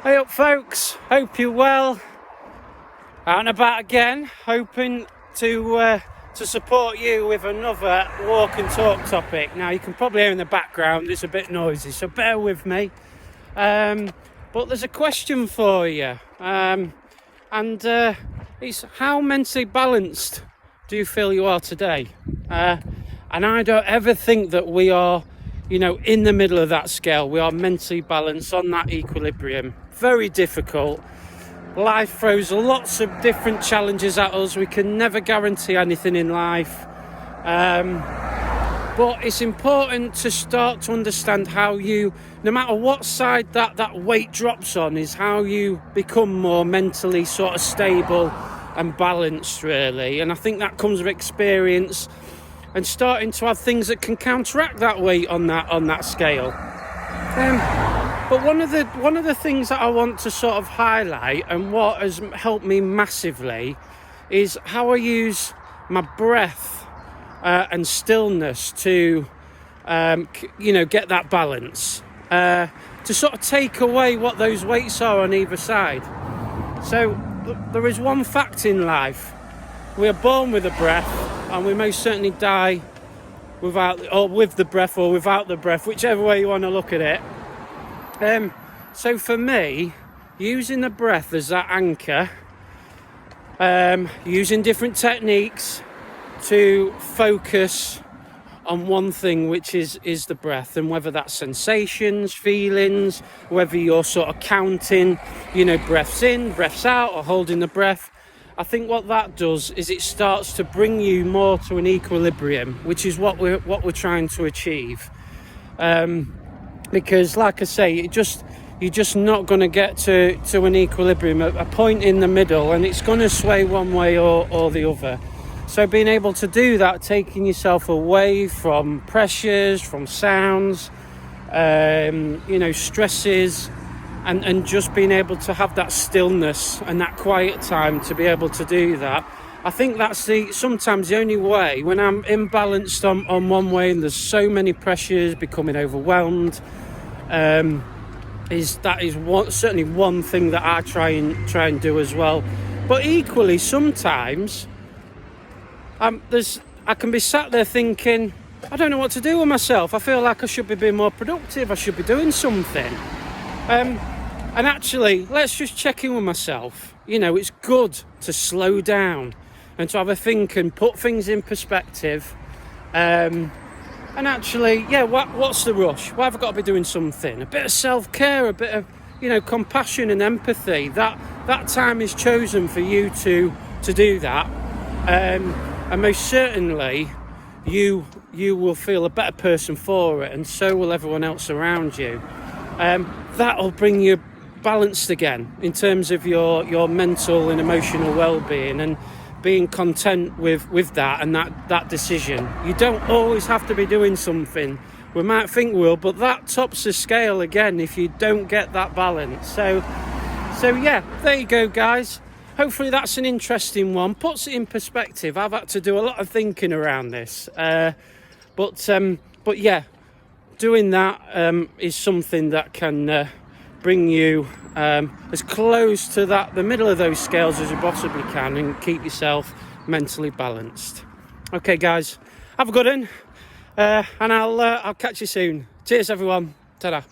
Hey up folks, hope you're well. Out and about again, hoping to support you with another walk and talk topic. Now you can probably hear in the background it's a bit noisy, so bear with me. But there's a question for you, and it's how mentally balanced do you feel you are today? And I don't ever think that we are, in the middle of that scale. We are mentally balanced on that equilibrium. Very difficult. Life throws lots of different challenges at us. We can never guarantee anything in life. But it's important to start to understand how you, no matter what side that weight drops on, is how you become more mentally sort of stable and balanced, really. And I think that comes with experience and starting to have things that can counteract that weight on that scale. But one of the things that I want to sort of highlight, and what has helped me massively, is how I use my breath and stillness to get that balance, to sort of take away what those weights are on either side. So there is one fact in life: we are born with a breath, and we most certainly die with the breath or without the breath, whichever way you want to look at it. So for me, using the breath as that anchor, using different techniques to focus on one thing, which is the breath, and whether that's sensations, feelings, whether you're sort of counting, breaths in, breaths out, or holding the breath. I think what that does is it starts to bring you more to an equilibrium, which is what we're trying to achieve. Because, like I say, you're just not going to get to an equilibrium, a point in the middle, and it's going to sway one way or the other. So being able to do that, taking yourself away from pressures, from sounds, stresses, and just being able to have that stillness and that quiet time to be able to do that. I think that's sometimes the only way when I'm imbalanced on one way and there's so many pressures, becoming overwhelmed. Certainly one thing that I try and do as well. But equally, sometimes I can be sat there thinking, I don't know what to do with myself. I feel like I should be being more productive. I should be doing something. And actually, let's just check in with myself. It's good to slow down and to have a think and put things in perspective. And actually, what's the rush? Why have I got to be doing something? A bit of self-care, a bit of, compassion and empathy. That time is chosen for you to do that. And most certainly, you will feel a better person for it, and so will everyone else around you. That'll bring you balanced again in terms of your mental and emotional well-being, and being content with that and that decision. You don't always have to be doing something. We might think we will, but that tops the scale again if you don't get that balance. So yeah, there you go, guys. Hopefully that's an interesting one. Puts it in perspective. I've had to do a lot of thinking around this, but yeah, doing that is something that can bring you as close to the middle of those scales as you possibly can, and keep yourself mentally balanced. Okay, guys, have a good one, and I'll catch you soon. Cheers, everyone. Ta-da.